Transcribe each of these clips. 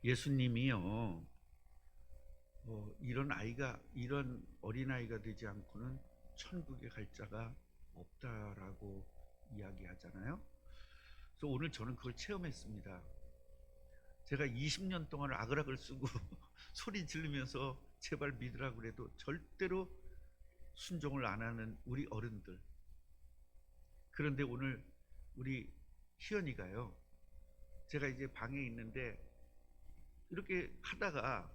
예수님이요, 이런 어린아이가 되지 않고는 천국에 갈 자가 없다라고 이야기하잖아요. 그래서 오늘 저는 그걸 체험했습니다. 제가 20년 동안 아그락을 쓰고 소리 지르면서 제발 믿으라고 그래도 절대로 순종을 안 하는 우리 어른들. 그런데 오늘 우리 희연이가요, 제가 이제 방에 있는데 이렇게 하다가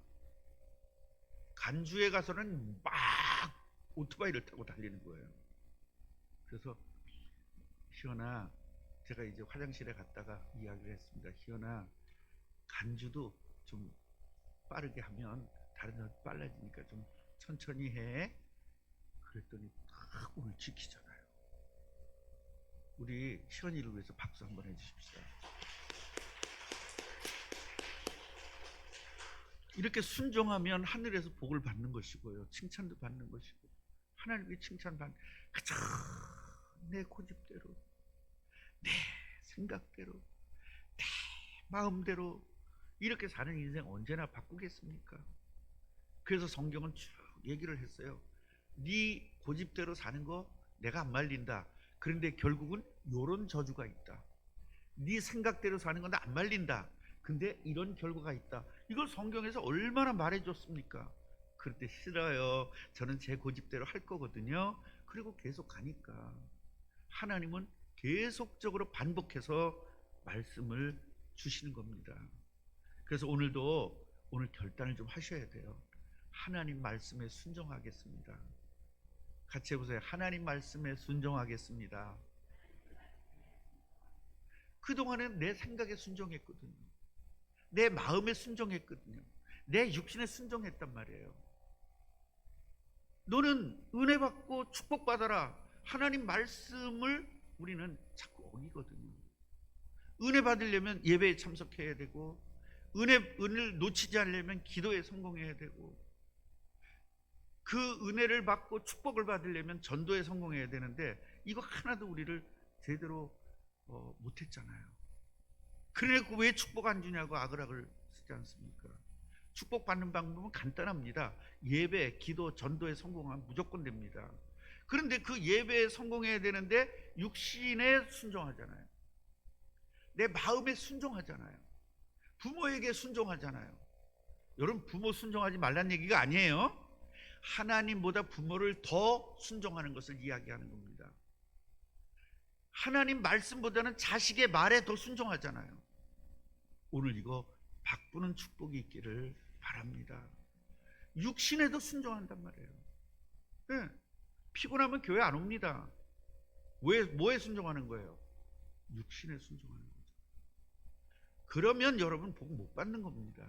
간주에 가서는 막 오토바이를 타고 달리는 거예요. 그래서 희연아, 제가 이제 화장실에 갔다가 이야기를 했습니다. 희연아, 간주도 좀 빠르게 하면 다른 사람 빨라지니까 좀 천천히 해. 그랬더니 딱 오늘 지키잖아요. 우리 희연이를 위해서 박수 한번 해주십시오. 이렇게 순종하면 하늘에서 복을 받는 것이고요, 칭찬도 받는 것이고, 하나님의 칭찬받는, 그저 내 고집대로, 내 생각대로, 내 마음대로 이렇게 사는 인생 언제나 바꾸겠습니까? 그래서 성경은 쭉 얘기를 했어요. 네 고집대로 사는 거 내가 안 말린다. 그런데 결국은 이런 저주가 있다. 네 생각대로 사는 건 안 말린다. 근데 이런 결과가 있다. 이걸 성경에서 얼마나 말해줬습니까? 그럴 때 싫어요. 저는 제 고집대로 할 거거든요. 그리고 계속 가니까 하나님은 계속적으로 반복해서 말씀을 주시는 겁니다. 그래서 오늘 결단을 좀 하셔야 돼요. 하나님 말씀에 순종하겠습니다. 같이 해보세요. 하나님 말씀에 순종하겠습니다. 그동안은 내 생각에 순종했거든요. 내 마음에 순종했거든요. 내 육신에 순종했단 말이에요. 너는 은혜 받고 축복받아라. 하나님 말씀을 우리는 자꾸 어기거든요. 은혜 받으려면 예배에 참석해야 되고, 은혜를 놓치지 않으려면 기도에 성공해야 되고, 그 은혜를 받고 축복을 받으려면 전도에 성공해야 되는데 이거 하나도 우리를 제대로 못했잖아요. 그러니까 왜 축복 안 주냐고 아그락을 쓰지 않습니까? 축복받는 방법은 간단합니다. 예배, 기도, 전도에 성공하면 무조건 됩니다. 그런데 그 예배에 성공해야 되는데 육신에 순종하잖아요. 내 마음에 순종하잖아요. 부모에게 순종하잖아요. 여러분, 부모 순종하지 말란 얘기가 아니에요. 하나님보다 부모를 더 순종하는 것을 이야기하는 겁니다. 하나님 말씀보다는 자식의 말에 더 순종하잖아요. 오늘 이거 바꾸는 축복이 있기를 바랍니다. 육신에도 순종한단 말이에요. 네. 피곤하면 교회 안 옵니다. 뭐에 순종하는 거예요? 육신에 순종하는 거죠. 그러면 여러분 복 못 받는 겁니다.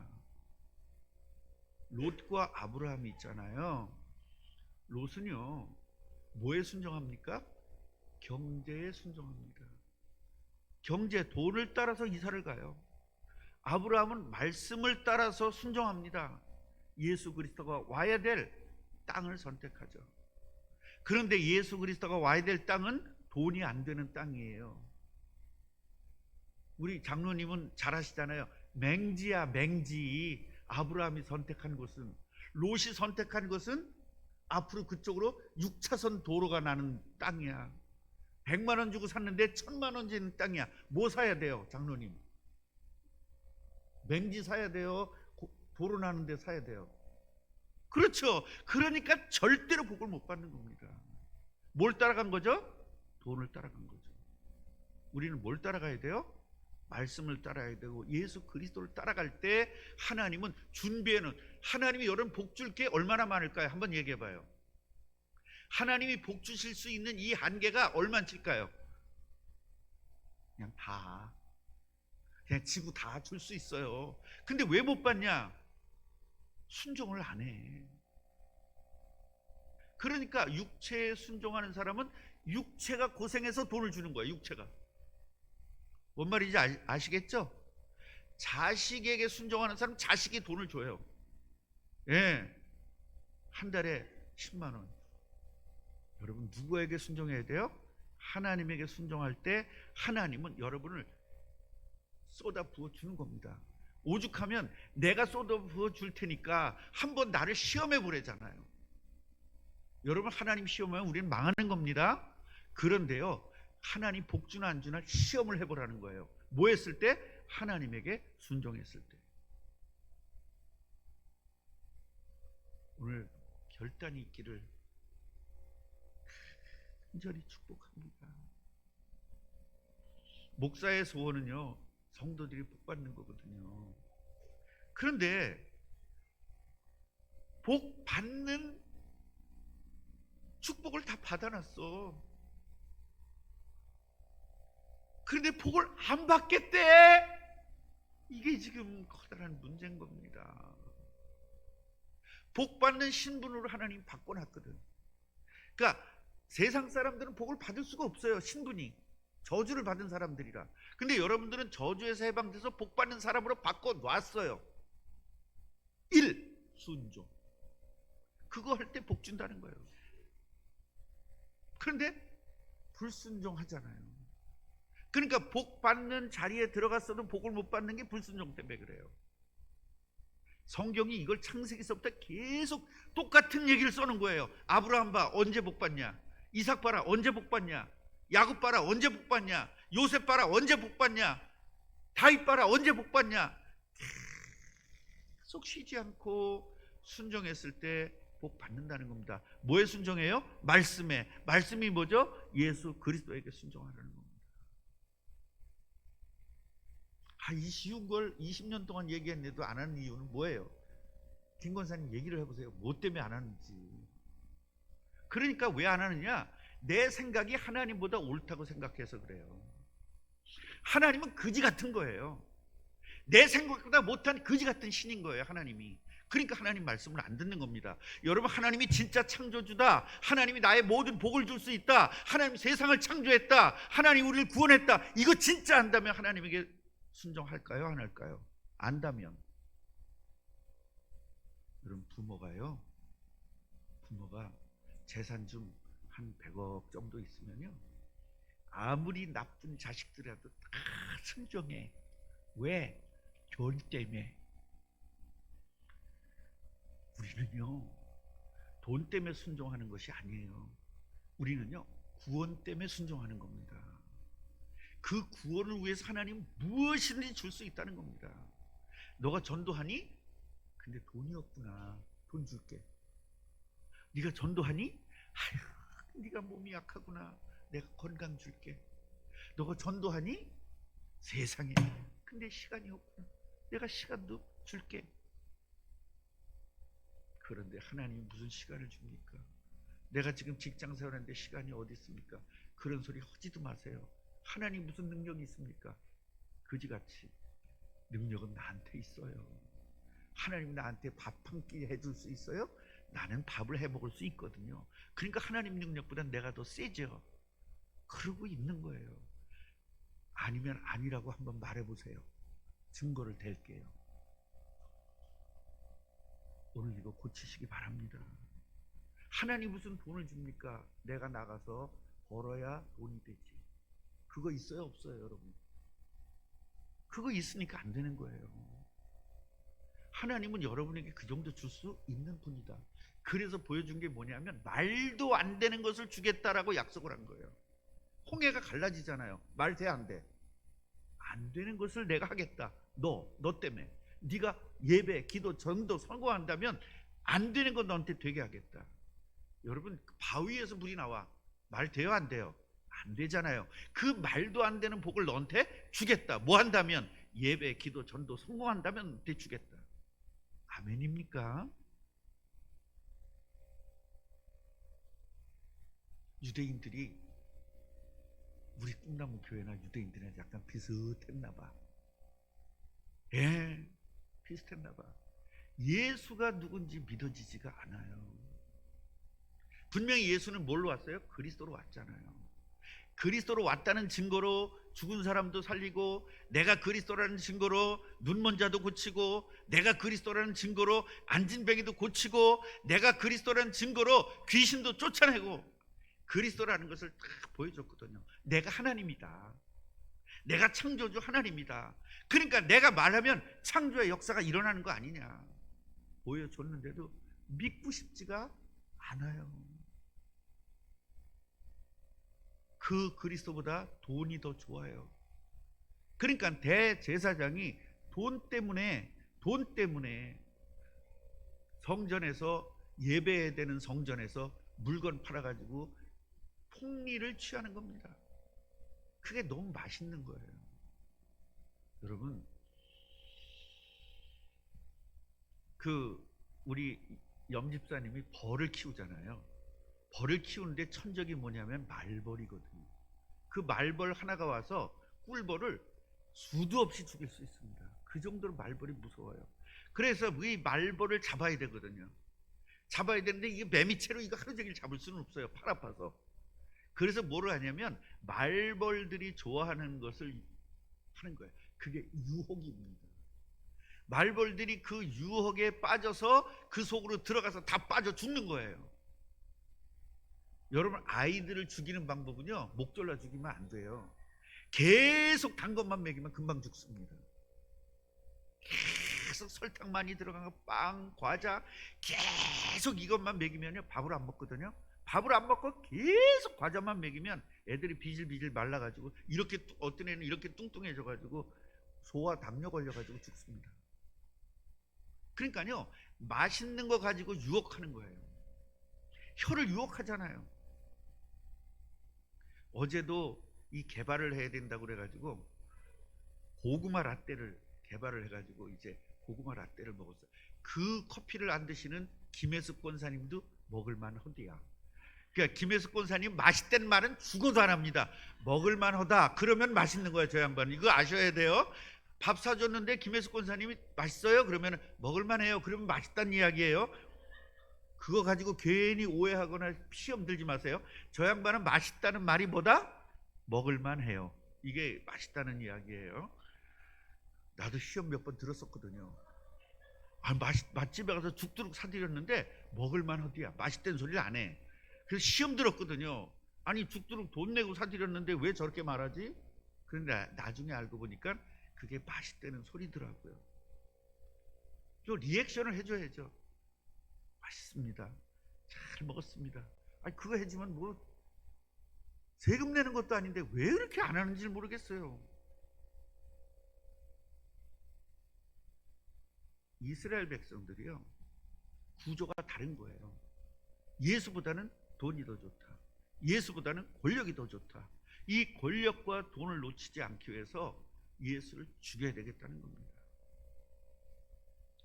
롯과 아브라함이 있잖아요. 롯은요, 뭐에 순종합니까? 경제에 순종합니다. 경제, 돈을 따라서 이사를 가요. 아브라함은 말씀을 따라서 순종합니다. 예수 그리스도가 와야 될 땅을 선택하죠. 그런데 예수 그리스도가 와야 될 땅은 돈이 안 되는 땅이에요. 우리 장로님은 잘 아시잖아요. 맹지야, 맹지. 아브라함이 선택한 곳은, 롯이 선택한 것은 앞으로 그쪽으로 6차선 도로가 나는 땅이야. 100만 원 주고 샀는데 1000만 원 주는 땅이야. 뭐 사야 돼요, 장로님? 맹지 사야 돼요? 도로 나는 데 사야 돼요? 그렇죠. 그러니까 절대로 복을 못 받는 겁니다. 뭘 따라간 거죠? 돈을 따라간 거죠. 우리는 뭘 따라가야 돼요? 말씀을 따라야 되고, 예수 그리스도를 따라갈 때 하나님은 준비해놓은, 하나님이 여러분 복 줄 게 얼마나 많을까요? 한번 얘기해 봐요. 하나님이 복 주실 수 있는 이 한계가 얼마일까요? 그냥 지구 다 줄 수 있어요. 근데 왜 못 받냐? 순종을 안 해. 그러니까 육체에 순종하는 사람은 육체가 고생해서 돈을 주는 거야. 육체가 뭔 말인지 아시겠죠? 자식에게 순종하는 사람, 자식이 돈을 줘요. 예, 한 달에 10만 원. 여러분, 누구에게 순종해야 돼요? 하나님에게 순종할 때 하나님은 여러분을 쏟아 부어 주는 겁니다. 오죽하면 내가 쏟아부어 줄 테니까 한번 나를 시험해 보래잖아요. 여러분, 하나님 시험하면 우리는 망하는 겁니다. 그런데요, 하나님 복 주나 안 주나 시험을 해보라는 거예요. 뭐 했을 때? 하나님에게 순종했을 때. 오늘 결단이 있기를 간절히 축복합니다. 목사의 소원은요, 성도들이 복 받는 거거든요. 그런데 복 받는 축복을 다 받아놨어. 그런데 복을 안 받겠대. 이게 지금 커다란 문제인 겁니다. 복 받는 신분으로 하나님 바꿔놨거든. 그러니까 세상 사람들은 복을 받을 수가 없어요. 신분이 저주를 받은 사람들이라. 근데 여러분들은 저주에서 해방돼서 복 받는 사람으로 바꿔놨어요. 1. 순종. 그거 할 때 복 준다는 거예요. 그런데 불순종하잖아요. 그러니까 복 받는 자리에 들어갔어도 복을 못 받는 게 불순종 때문에 그래요. 성경이 이걸 창세기서부터 계속 똑같은 얘기를 써놓은 거예요. 아브라함 봐, 언제 복 받냐? 이삭 봐라, 언제 복 받냐? 야곱 봐라, 언제 복 받냐? 요셉 봐라, 언제 복 받냐? 다윗 봐라, 언제 복 받냐? 계속 쉬지 않고 순종했을 때 복 받는다는 겁니다. 뭐에 순종해요? 말씀에. 말씀이 뭐죠? 예수 그리스도에게 순종하라는 겁니다. 이 쉬운 걸 20년 동안 얘기했는데도 안 하는 이유는 뭐예요? 김 권사님 얘기를 해보세요. 뭐 때문에 안 하는지. 그러니까 왜 안 하느냐? 내 생각이 하나님보다 옳다고 생각해서 그래요. 하나님은 거지 같은 거예요. 내 생각보다 못한 거지 같은 신인 거예요, 하나님이. 그러니까 하나님 말씀을 안 듣는 겁니다. 여러분, 하나님이 진짜 창조주다. 하나님이 나의 모든 복을 줄 수 있다. 하나님이 세상을 창조했다. 하나님이 우리를 구원했다. 이거 진짜 안다면 하나님에게 순종할까요? 안 할까요? 안다면. 여러분, 부모가 재산 중 한 100억 정도 있으면요, 아무리 나쁜 자식들이라도 다 순종해. 왜? 돈 때문에. 우리는요, 돈 때문에 순종하는 것이 아니에요. 우리는요, 구원 때문에 순종하는 겁니다. 그 구원을 위해서 하나님 무엇이든지 줄 수 있다는 겁니다. 너가 전도하니? 근데 돈이 없구나. 돈 줄게. 네가 전도하니? 아휴, 네가 몸이 약하구나. 내가 건강 줄게. 너가 전도하니? 세상에. 근데 시간이 없구나. 내가 시간도 줄게. 그런데 하나님이 무슨 시간을 줍니까? 내가 지금 직장 생활하는데 시간이 어디 있습니까? 그런 소리 하지도 마세요. 하나님 무슨 능력이 있습니까? 그지같이 능력은 나한테 있어요. 하나님 나한테 밥 한 끼 해줄 수 있어요? 나는 밥을 해 먹을 수 있거든요. 그러니까 하나님 능력보다 내가 더 세죠. 그러고 있는 거예요. 아니면 아니라고 한번 말해보세요. 증거를 댈게요. 오늘 이거 고치시기 바랍니다. 하나님 무슨 돈을 줍니까? 내가 나가서 벌어야 돈이 되지. 그거 있어요, 없어요, 여러분? 그거 있으니까 안 되는 거예요. 하나님은 여러분에게 그 정도 줄 수 있는 분이다. 그래서 보여준 게 뭐냐면, 말도 안 되는 것을 주겠다라고 약속을 한 거예요. 홍해가 갈라지잖아요. 말 돼, 안 돼? 안 되는 것을 내가 하겠다. 너 때문에. 네가 예배, 기도, 전도 성공한다면 안 되는 건 너한테 되게 하겠다. 여러분, 바위에서 물이 나와. 말 돼요, 안 돼요? 안 되잖아요. 그 말도 안 되는 복을 너한테 주겠다. 뭐 한다면? 예배, 기도, 전도 성공한다면 너한테 주겠다. 아멘입니까? 유대인들이, 우리 꿈나무 교회나 유대인들이랑 약간 비슷했나 봐. 예, 비슷했나 봐. 예수가 누군지 믿어지지가 않아요. 분명히 예수는 뭘로 왔어요? 그리스도로 왔잖아요. 그리스도로 왔다는 증거로 죽은 사람도 살리고, 내가 그리스도라는 증거로 눈먼 자도 고치고, 내가 그리스도라는 증거로 앉은 병이도 고치고, 내가 그리스도라는 증거로 귀신도 쫓아내고, 그리스도라는 것을 다 보여줬거든요. 내가 하나님이다. 내가 창조주 하나님이다. 그러니까 내가 말하면 창조의 역사가 일어나는 거 아니냐 보여줬는데도 믿고 싶지가 않아요. 그 그리스도보다 돈이 더 좋아요. 그러니까 대제사장이 돈 때문에 성전에서 예배해야 되는 성전에서 물건 팔아가지고 폭리를 취하는 겁니다. 그게 너무 맛있는 거예요. 여러분, 우리 염집사님이 벌을 키우잖아요. 벌을 키우는데 천적이 뭐냐면 말벌이거든요. 그 말벌 하나가 와서 꿀벌을 수도 없이 죽일 수 있습니다. 그 정도로 말벌이 무서워요. 그래서 이 말벌을 잡아야 되거든요. 잡아야 되는데 이게 매미채로 이거 하루 종일 잡을 수는 없어요. 팔 아파서. 그래서 뭐를 하냐면 말벌들이 좋아하는 것을 하는 거예요. 그게 유혹입니다. 말벌들이 그 유혹에 빠져서 그 속으로 들어가서 다 빠져 죽는 거예요. 여러분, 아이들을 죽이는 방법은요, 목 졸라 죽이면 안 돼요. 계속 단 것만 먹이면 금방 죽습니다. 계속 설탕 많이 들어간 거, 빵, 과자 계속 이것만 먹이면요 밥을 안 먹거든요. 밥을 안 먹고 계속 과자만 먹이면 애들이 비질비질 말라가지고 이렇게, 어떤 애는 이렇게 뚱뚱해져가지고 소화 당뇨 걸려가지고 죽습니다. 그러니까요, 맛있는 거 가지고 유혹하는 거예요. 혀를 유혹하잖아요. 어제도 이 개발을 해야 된다고 그래가지고 고구마 라떼를 개발을 해가지고 이제 고구마 라떼를 먹었어요. 그 커피를 안 드시는 김혜숙 권사님도 먹을만 하디야. 그러니까 김혜숙 권사님 맛있다는 말은 죽어도 안 합니다. 먹을만 하다 그러면 맛있는 거예요. 저 양반 이거 아셔야 돼요. 밥 사줬는데 김혜숙 권사님이 맛있어요? 그러면 먹을만 해요. 그러면 맛있다는 이야기예요. 그거 가지고 괜히 오해하거나 시험 들지 마세요. 저 양반은 맛있다는 말이 뭐다? 먹을만 해요. 이게 맛있다는 이야기예요. 나도 시험 몇 번 들었었거든요. 맛집에 가서 죽도록 사드렸는데 먹을만 하디야. 맛있다는 소리를 안 해. 그래서 시험 들었거든요. 아니 죽도록 돈 내고 사드렸는데 왜 저렇게 말하지? 그런데 나중에 알고 보니까 그게 맛있다는 소리더라고요. 또 리액션을 해줘야죠. 맛있습니다. 잘 먹었습니다. 아니 그거 해주면 뭐 세금 내는 것도 아닌데 왜 이렇게 안 하는지 모르겠어요. 이스라엘 백성들이요, 구조가 다른 거예요. 예수보다는 돈이 더 좋다. 예수보다는 권력이 더 좋다. 이 권력과 돈을 놓치지 않기 위해서 예수를 죽여야 되겠다는 겁니다.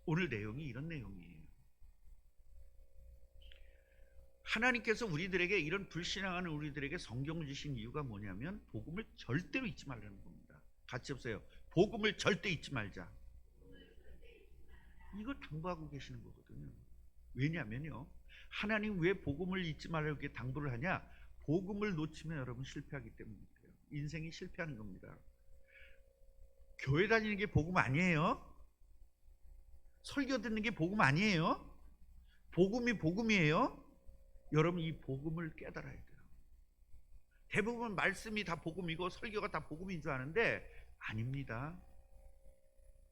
오늘 내용이 이런 내용이에요. 하나님께서 우리들에게, 이런 불신앙하는 우리들에게 성경을 주신 이유가 뭐냐면 복음을 절대로 잊지 말라는 겁니다. 같이 해보세요. 복음을 절대 잊지 말자. 이거 당부하고 계시는 거거든요. 왜냐면요, 하나님 왜 복음을 잊지 말라고 이렇게 당부를 하냐? 복음을 놓치면 여러분 실패하기 때문이에요. 인생이 실패하는 겁니다. 교회 다니는 게 복음 아니에요? 설교 듣는 게 복음 아니에요? 복음이 복음이에요? 여러분, 이 복음을 깨달아야 돼요. 대부분 말씀이 다 복음이고 설교가 다 복음인 줄 아는데 아닙니다.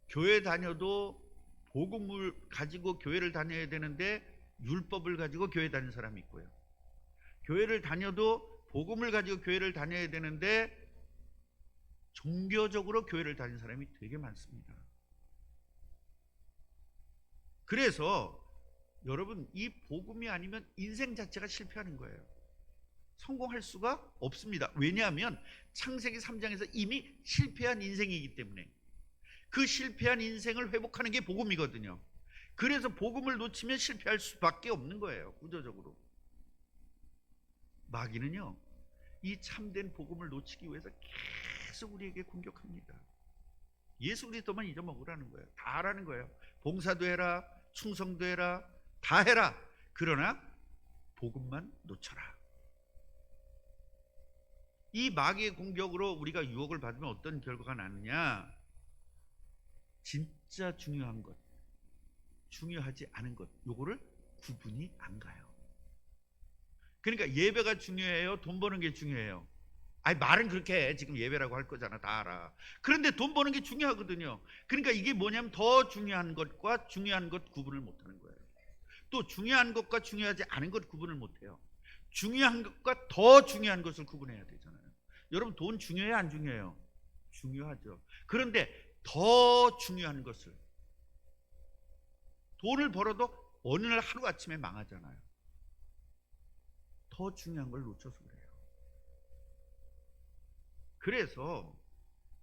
교회 다녀도 복음을 가지고 교회를 다녀야 되는데 율법을 가지고 교회 다니는 사람이 있고요. 교회를 다녀도 복음을 가지고 교회를 다녀야 되는데 종교적으로 교회를 다니는 사람이 되게 많습니다. 그래서 여러분, 이 복음이 아니면 인생 자체가 실패하는 거예요. 성공할 수가 없습니다. 왜냐하면 창세기 3장에서 이미 실패한 인생이기 때문에. 그 실패한 인생을 회복하는 게 복음이거든요. 그래서 복음을 놓치면 실패할 수밖에 없는 거예요. 구조적으로. 마귀는요, 이 참된 복음을 놓치기 위해서 계속 우리에게 공격합니다. 예수 그리스도만 잊어먹으라는 거예요. 다 하라는 거예요. 봉사도 해라, 충성도 해라, 다 해라. 그러나 복음만 놓쳐라. 이 마귀의 공격으로 우리가 유혹을 받으면 어떤 결과가 나느냐? 진짜 중요한 것, 중요하지 않은 것, 요거를 구분이 안 가요. 그러니까 예배가 중요해요? 돈 버는 게 중요해요? 아니 말은 그렇게 해. 지금 예배라고 할 거잖아. 다 알아. 그런데 돈 버는 게 중요하거든요. 그러니까 이게 뭐냐면 더 중요한 것과 중요한 것 구분을 못하는 거예요. 또 중요한 것과 중요하지 않은 것 구분을 못해요. 중요한 것과 더 중요한 것을 구분해야 되잖아요. 여러분 돈 중요해요 안 중요해요? 중요하죠. 그런데 더 중요한 것을, 돈을 벌어도 어느 날 하루아침에 망하잖아요. 더 중요한 걸 놓쳐서 그래요. 그래서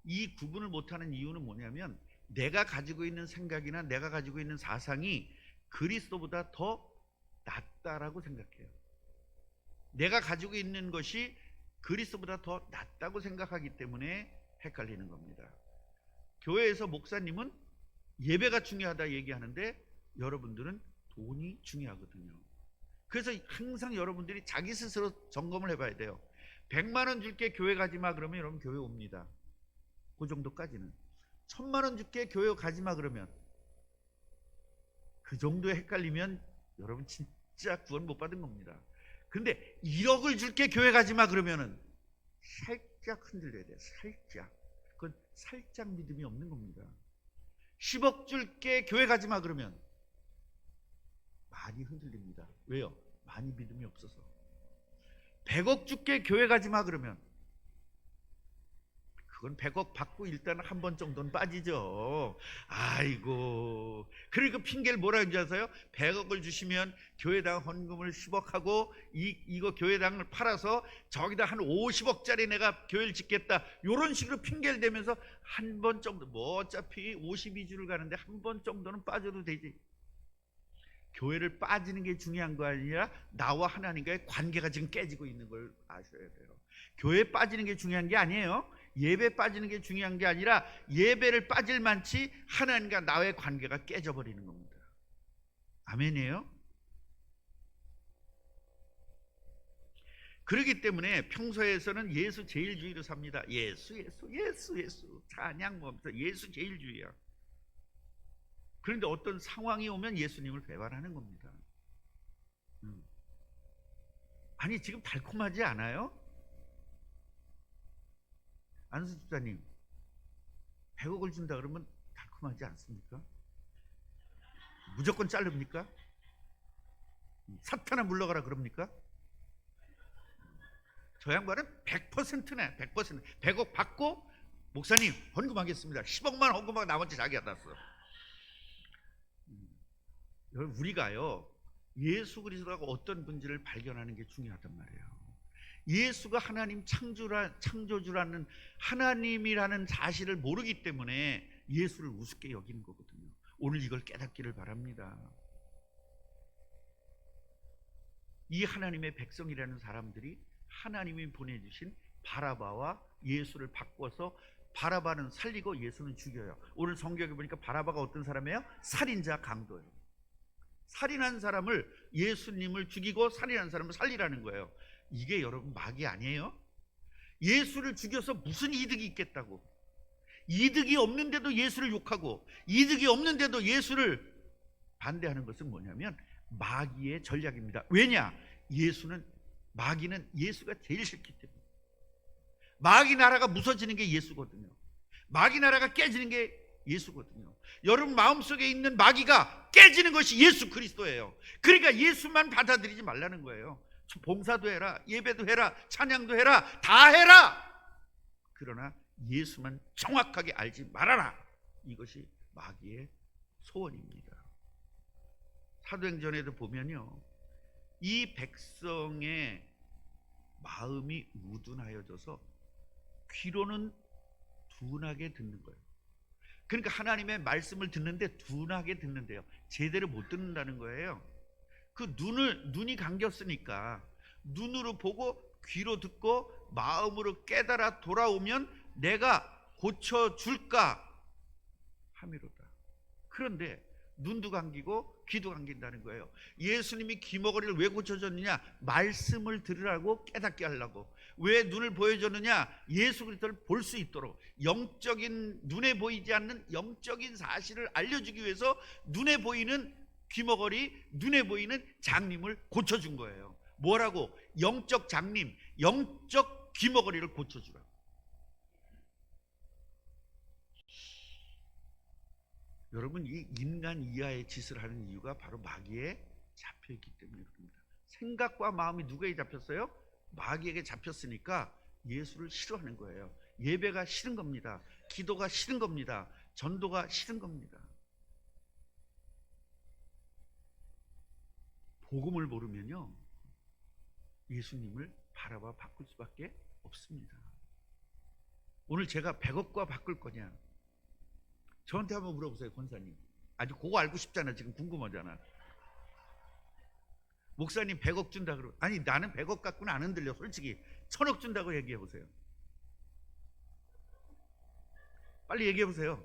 이 구분을 못하는 이유는 뭐냐면 내가 가지고 있는 생각이나 내가 가지고 있는 사상이 그리스도보다 더 낫다라고 생각해요. 내가 가지고 있는 것이 그리스도보다 더 낫다고 생각하기 때문에 헷갈리는 겁니다. 교회에서 목사님은 예배가 중요하다 얘기하는데 여러분들은 돈이 중요하거든요. 그래서 항상 여러분들이 자기 스스로 점검을 해봐야 돼요. 100만 원 줄게 교회 가지 마 그러면 여러분 교회 옵니다. 그 정도까지는. 1000만 원 줄게 교회 가지 마 그러면 그 정도에 헷갈리면 여러분 진짜 구원 못 받은 겁니다. 근데 1억을 줄게 교회 가지 마 그러면은 살짝 흔들려야 돼요. 살짝. 그건 살짝 믿음이 없는 겁니다. 10억 줄게 교회 가지 마 그러면 많이 흔들립니다. 왜요? 많이 믿음이 없어서. 100억 줄게 교회 가지 마 그러면 그건 100억 받고 일단 한 번 정도는 빠지죠. 아이고. 그리고 핑계를 뭐라 하는지 아세요? 100억을 주시면 교회당 헌금을 10억 하고 이거 교회당을 팔아서 저기다 한 50억짜리 내가 교회를 짓겠다. 이런 식으로 핑계를 대면서 한 번 정도, 뭐 어차피 52주를 가는데 한 번 정도는 빠져도 되지. 교회를 빠지는 게 중요한 거 아니라 나와 하나님과의 관계가 지금 깨지고 있는 걸 아셔야 돼요. 교회 빠지는 게 중요한 게 아니에요. 예배 빠지는 게 중요한 게 아니라 예배를 빠질 만치 하나님과 나의 관계가 깨져버리는 겁니다. 아멘이에요? 그렇기 때문에 평소에서는 예수 제일주의로 삽니다. 예수 찬양 뭐하면서 예수 제일주의야. 그런데 어떤 상황이 오면 예수님을 배반하는 겁니다. 아니 지금 달콤하지 않아요? 안수 집사님 100억을 준다 그러면 달콤하지 않습니까? 무조건 자릅니까? 사탄아 물러가라 그럽니까? 저 양반은 100%네. 100%. 100억 받고 목사님 헌금하겠습니다. 10억만 헌금하고 나머지 자기가 땄어. 여러분 우리가요 예수 그리스도가 어떤 분지를 발견하는 게 중요하단 말이에요. 예수가 하나님 창조주라는 하나님이라는 사실을 모르기 때문에 예수를 우습게 여기는 거거든요. 오늘 이걸 깨닫기를 바랍니다. 이 하나님의 백성이라는 사람들이 하나님이 보내주신 바라바와 예수를 바꿔서 바라바는 살리고 예수는 죽여요. 오늘 성경에 보니까 바라바가 어떤 사람이에요? 살인자 강도예요. 살인한 사람을, 예수님을 죽이고 살인한 사람을 살리라는 거예요. 이게 여러분 막이 아니에요? 예수를 죽여서 무슨 이득이 있겠다고. 이득이 없는데도 예수를 욕하고 이득이 없는데도 예수를 반대하는 것은 뭐냐면 마귀의 전략입니다. 왜냐? 마귀는 예수가 제일 싫기 때문에. 마귀 나라가 무너지는 게 예수거든요. 마귀 나라가 깨지는 게 예수거든요. 여러분 마음속에 있는 마귀가 깨지는 것이 예수 그리스도예요. 그러니까 예수만 받아들이지 말라는 거예요. 봉사도 해라, 예배도 해라, 찬양도 해라, 다 해라. 그러나 예수만 정확하게 알지 말아라. 이것이 마귀의 소원입니다. 사도행전에도 보면요, 이 백성의 마음이 우둔하여져서 귀로는 둔하게 듣는 거예요. 그러니까 하나님의 말씀을 듣는데 둔하게 듣는데요, 제대로 못 듣는다는 거예요. 그 눈이 감겼으니까 눈으로 보고 귀로 듣고 마음으로 깨달아 돌아오면 내가 고쳐줄까 함이로다. 그런데 눈도 감기고 귀도 감긴다는 거예요. 예수님이 귀머거리를 왜 고쳐줬느냐? 말씀을 들으라고 깨닫게 하려고. 왜 눈을 보여줬느냐? 예수 그리스도를 볼 수 있도록, 영적인, 눈에 보이지 않는 영적인 사실을 알려주기 위해서 눈에 보이는 귀머거리, 눈에 보이는 장님을 고쳐준 거예요. 뭐라고? 영적 장님, 영적 귀머거리를 고쳐주라. 여러분, 이 인간 이하의 짓을 하는 이유가 바로 마귀에 잡혀있기 때문에 그럽니다. 생각과 마음이 누구에게 잡혔어요? 마귀에게 잡혔으니까 예수를 싫어하는 거예요. 예배가 싫은 겁니다. 기도가 싫은 겁니다. 전도가 싫은 겁니다. 복음을 모르면요, 예수님을 바라봐 바꿀 수밖에 없습니다. 오늘 제가 100억과 바꿀 거냐? 저한테 한번 물어보세요, 권사님. 아주 그거 알고 싶잖아. 지금 궁금하잖아. 목사님 100억 준다 그러고, 아니 나는 100억 갖고는 안 흔들려. 솔직히 1000억 준다고 얘기해 보세요. 빨리 얘기해 보세요.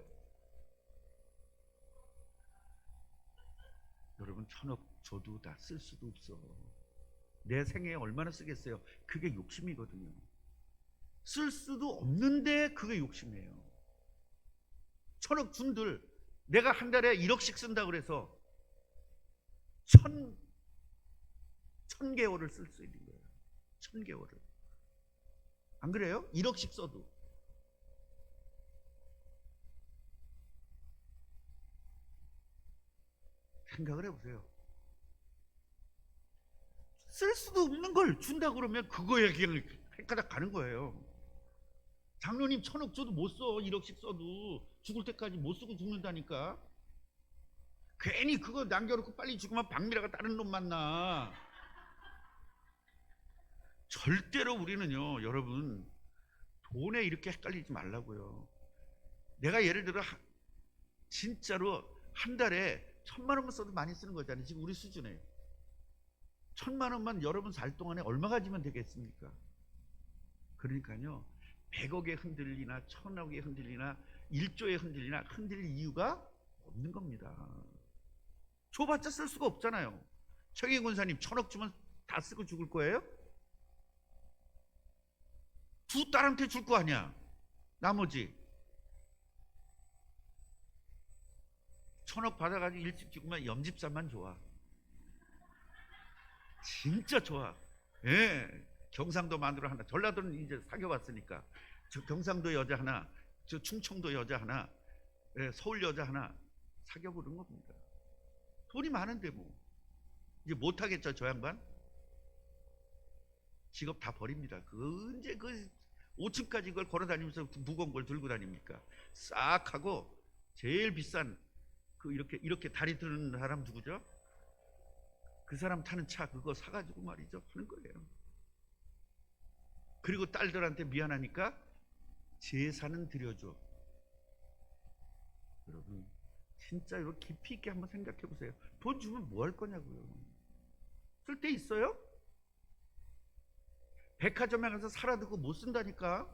여러분, 1000억 줘도 다 쓸 수도 없어. 내 생애에 얼마나 쓰겠어요? 그게 욕심이거든요. 쓸 수도 없는데 그게 욕심이에요. 1000억 준들, 내가 한 달에 1억씩 쓴다 그래서 1000개월을 쓸 수 있는 거예요. 1000개월을. 안 그래요? 1억씩 써도. 생각을 해보세요. 쓸 수도 없는 걸 준다 그러면 그거에 그냥 헷가닥 가는 거예요. 장로님 1000억 줘도 못 써. 1억씩 써도 죽을 때까지 못 쓰고 죽는다니까. 괜히 그거 남겨놓고 빨리 죽으면 박미라가 다른 놈 만나. 절대로 우리는요, 여러분, 돈에 이렇게 헷갈리지 말라고요. 내가 예를 들어 진짜로 한 달에 1000만 원만 써도 많이 쓰는 거잖아요. 지금 우리 수준에 1000만 원만 여러분 살 동안에 얼마 가지면 되겠습니까? 그러니까요, 100억에 흔들리나 1000억에 흔들리나 1조에 흔들리나 흔들릴 이유가 없는 겁니다. 줘봤자 쓸 수가 없잖아요. 최경희 권사님 1000억 주면 다 쓰고 죽을 거예요? 두 딸한테 줄 거 아니야. 나머지 1000억 받아가지고 일찍 죽으면 염집산만 좋아. 진짜 좋아. 예, 경상도 마누라 하나, 전라도는 이제 사귀어봤으니까 저 경상도 여자 하나, 저 충청도 여자 하나, 예, 서울 여자 하나 사귀어보는 겁니다. 돈이 많은데 뭐 이제 못하겠죠, 저 양반? 직업 다 버립니다. 그 언제 그 5층까지 그걸 걸어다니면서 무거운 걸 들고 다닙니까? 싹 하고 제일 비싼 그 이렇게 다리 드는 사람 누구죠? 그 사람 타는 차 그거 사가지고 말이죠, 하는 거예요. 그리고 딸들한테 미안하니까 제사는 드려줘. 여러분, 진짜 이렇게 깊이 있게 한번 생각해 보세요. 돈 주면 뭐 할 거냐고요. 쓸 데 있어요? 백화점에 가서 사라듣고 못 쓴다니까.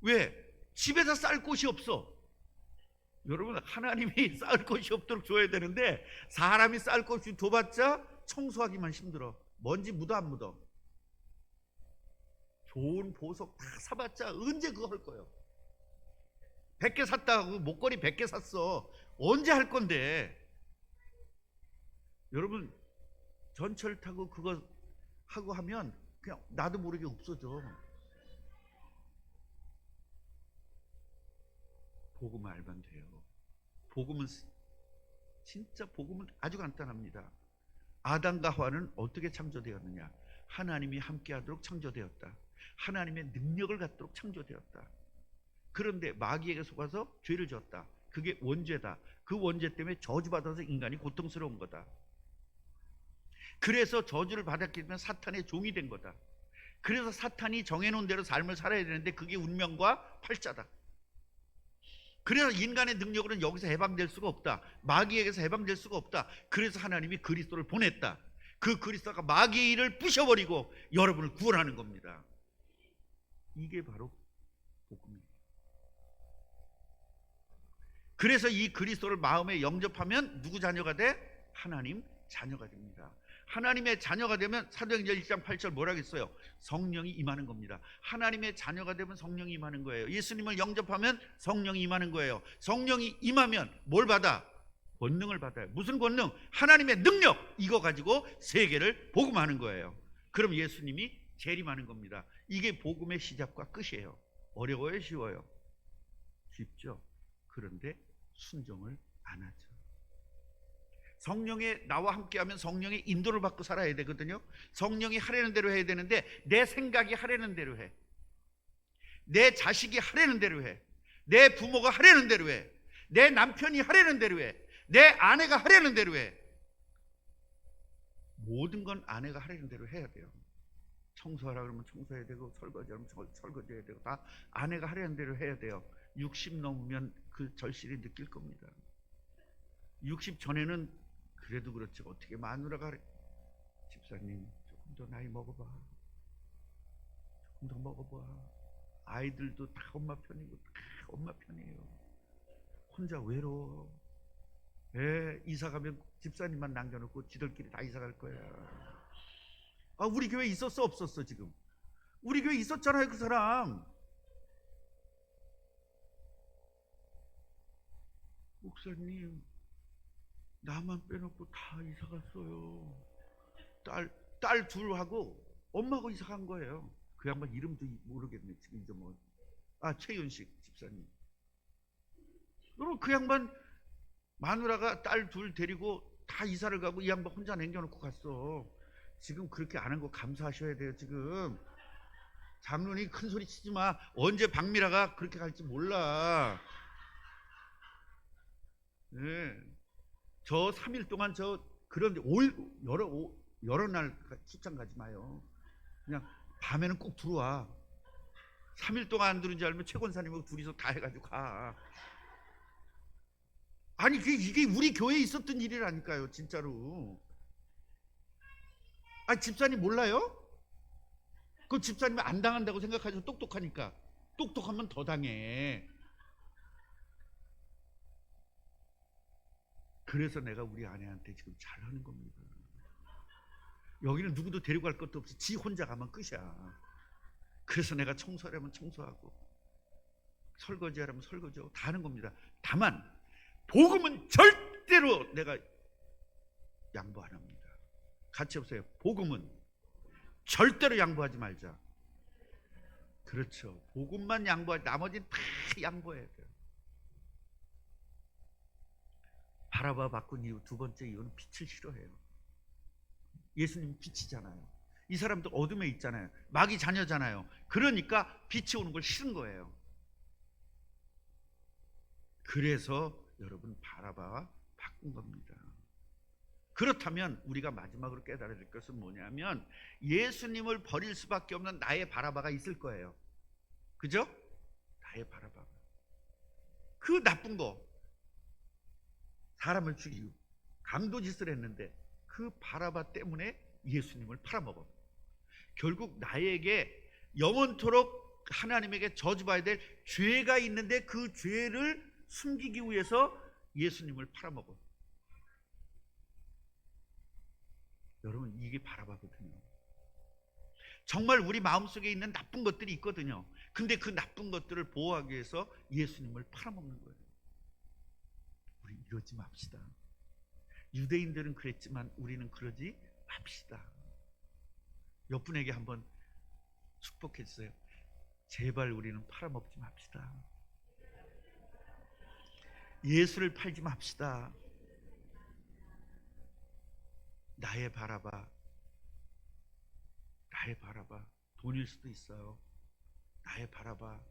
왜? 집에서 쌀 곳이 없어. 여러분, 하나님이 쌀 곳이 없도록 줘야 되는데 사람이 쌀 곳이 줘봤자 청소하기만 힘들어. 먼지 묻어 안 묻어? 좋은 보석 다 사봤자 언제 그거 할 거예요? 100개 샀다고 목걸이 100개 샀어. 언제 할 건데? 여러분, 전철 타고 그거 하고 하면 그냥 나도 모르게 없어져. 복음을 알면 돼요. 복음은 진짜 복음은 아주 간단합니다. 아담과 하와는 어떻게 창조되었느냐? 하나님이 함께하도록 창조되었다. 하나님의 능력을 갖도록 창조되었다. 그런데 마귀에게 속아서 죄를 지었다. 그게 원죄다. 그 원죄 때문에 저주받아서 인간이 고통스러운 거다. 그래서 저주를 받았기 때문에 사탄의 종이 된 거다. 그래서 사탄이 정해놓은 대로 삶을 살아야 되는데 그게 운명과 팔자다. 그래서 인간의 능력으로는 여기서 해방될 수가 없다. 마귀에게서 해방될 수가 없다. 그래서 하나님이 그리스도를 보냈다. 그 그리스도가 마귀의 일을 부셔버리고 여러분을 구원하는 겁니다. 이게 바로 복음이에요. 그래서 이 그리스도를 마음에 영접하면 누구 자녀가 돼? 하나님 자녀가 됩니다. 하나님의 자녀가 되면 사도행전 1장 8절 뭐라고 했어요? 성령이 임하는 겁니다. 하나님의 자녀가 되면 성령이 임하는 거예요. 예수님을 영접하면 성령이 임하는 거예요. 성령이 임하면 뭘 받아? 권능을 받아요. 무슨 권능? 하나님의 능력. 이거 가지고 세계를 복음하는 거예요. 그럼 예수님이 재림하는 겁니다. 이게 복음의 시작과 끝이에요. 어려워요, 쉬워요? 쉽죠. 그런데 순종을 안 하죠. 성령의 나와 함께하면 성령의 인도를 받고 살아야 되거든요. 성령이 하려는 대로 해야 되는데 내 생각이 하려는 대로 해. 내 자식이 하려는 대로 해. 내 부모가 하려는 대로 해. 내 남편이 하려는 대로 해. 내 아내가 하려는 대로 해. 모든 건 아내가 하려는 대로 해야 돼요. 청소하라 그러면 청소해야 되고, 설거지하면 설거지해야 되고, 다 아내가 하려는 대로 해야 돼요. 60 넘으면 그 절실히 느낄 겁니다. 60 전에는 그래도 그렇지, 어떻게 마누라가 집사님 조금 더 나이 먹어봐, 조금 더 먹어봐. 아이들도 다 엄마 편이고 다 엄마 편이에요. 혼자 외로워. 이사 가면 집사님만 남겨놓고 지들끼리 다 이사 갈 거야. 아, 우리 교회 있었어 없었어? 지금 우리 교회 있었잖아요. 그 사람 목사님 나만 빼놓고 다 이사 갔어요. 딸 둘하고 엄마하고 이사 간 거예요. 그 양반 이름도 모르겠네. 지금 잊어먹었. 최윤식 집사님. 여러분, 그 양반 마누라가 딸 둘 데리고 다 이사를 가고 이 양반 혼자 남겨놓고 갔어. 지금 그렇게 안 한 거 감사하셔야 돼요. 지금 장로님 큰 소리 치지 마. 언제 박미라가 그렇게 갈지 몰라. 네. 저 3일 동안 그런데 여러 날 출장 가지 마요. 그냥 밤에는 꼭 들어와. 3일 동안 안 들은 줄 알면 최 권사님하고 둘이서 다 해가지고 가. 아니, 이게 우리 교회에 있었던 일이라니까요, 진짜로. 집사님 몰라요? 그 집사님이 안 당한다고 생각하죠. 똑똑하니까. 똑똑하면 더 당해. 그래서 내가 우리 아내한테 지금 잘하는 겁니다. 여기는 누구도 데리고 갈 것도 없이 지 혼자 가면 끝이야. 그래서 내가 청소하려면 청소하고, 설거지하려면 설거지하고 다 하는 겁니다. 다만 복음은 절대로 내가 양보 안 합니다. 같이 해보세요. 복음은 절대로 양보하지 말자. 그렇죠. 복음만 양보하지, 나머지는 다 양보해야 돼요. 바라바 바꾼 이유, 두 번째 이유는 빛을 싫어해요. 예수님 빛이잖아요. 이 사람도 어둠에 있잖아요. 마귀 자녀잖아요. 그러니까 빛이 오는 걸 싫은 거예요. 그래서 여러분, 바라바와 바꾼 겁니다. 그렇다면 우리가 마지막으로 깨달아야 될 것은 뭐냐면, 예수님을 버릴 수밖에 없는 나의 바라바가 있을 거예요. 그죠? 나의 바라바. 그 나쁜 거, 사람을 죽이고 강도짓을 했는데 그 바라바 때문에 예수님을 팔아먹어. 결국 나에게 영원토록 하나님에게 저주받아야 될 죄가 있는데 그 죄를 숨기기 위해서 예수님을 팔아먹어. 여러분, 이게 바라바거든요. 정말 우리 마음속에 있는 나쁜 것들이 있거든요. 근데 그 나쁜 것들을 보호하기 위해서 예수님을 팔아먹는 거예요. 우리 이러지 맙시다. 유대인들은 그랬지만 우리는 그러지 맙시다. 옆분에게 한번 축복해 주세요. 제발 우리는 팔아먹지 맙시다. 예수를 팔지 맙시다. 나의 바라바, 나의 바라바, 돈일 수도 있어요. 나의 바라바,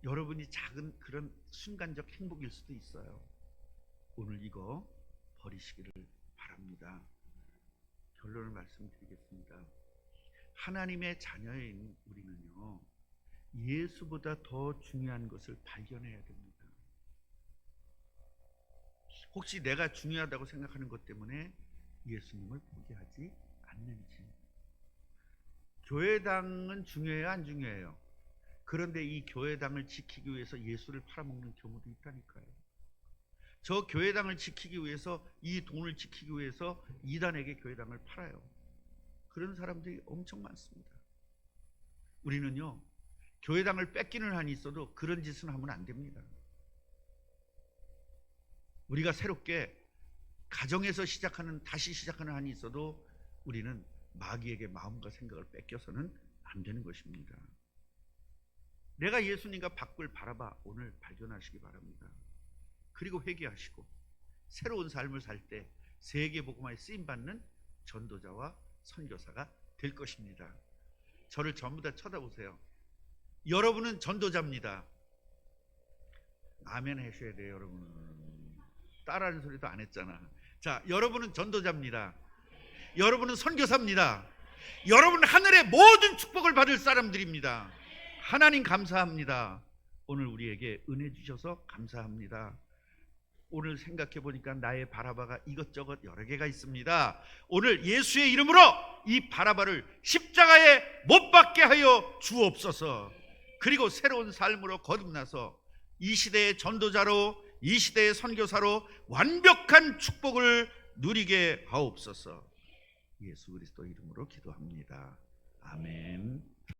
여러분이 작은 그런 순간적 행복일 수도 있어요. 오늘 이거 버리시기를 바랍니다. 결론을 말씀드리겠습니다. 하나님의 자녀인 우리는요, 예수보다 더 중요한 것을 발견해야 됩니다. 혹시 내가 중요하다고 생각하는 것 때문에 예수님을 포기하지 않는지. 교회당은 중요해요, 안 중요해요? 그런데 이 교회당을 지키기 위해서 예수를 팔아먹는 경우도 있다니까요. 저 교회당을 지키기 위해서, 이 돈을 지키기 위해서 이단에게 교회당을 팔아요. 그런 사람들이 엄청 많습니다. 우리는요, 교회당을 뺏기는 한이 있어도 그런 짓은 하면 안 됩니다. 우리가 새롭게 가정에서 다시 시작하는 한이 있어도 우리는 마귀에게 마음과 생각을 뺏겨서는 안 되는 것입니다. 내가 예수님과 바꿀 바라바 오늘 발견하시기 바랍니다. 그리고 회개하시고 새로운 삶을 살 때 세계 복음화에 쓰임 받는 전도자와 선교사가 될 것입니다. 저를 전부 다 쳐다보세요. 여러분은 전도자입니다. 아멘 하셔야 돼요. 여러분은 따라하는 소리도 안 했잖아. 자, 여러분은 전도자입니다. 여러분은 선교사입니다. 여러분은 하늘의 모든 축복을 받을 사람들입니다. 하나님 감사합니다. 오늘 우리에게 은혜 주셔서 감사합니다. 오늘 생각해 보니까 나의 바라바가 이것저것 여러 개가 있습니다. 오늘 예수의 이름으로 이 바라바를 십자가에 못 박게 하여 주옵소서. 그리고 새로운 삶으로 거듭나서 이 시대의 전도자로, 이 시대의 선교사로 완벽한 축복을 누리게 하옵소서. 예수 그리스도 이름으로 기도합니다. 아멘.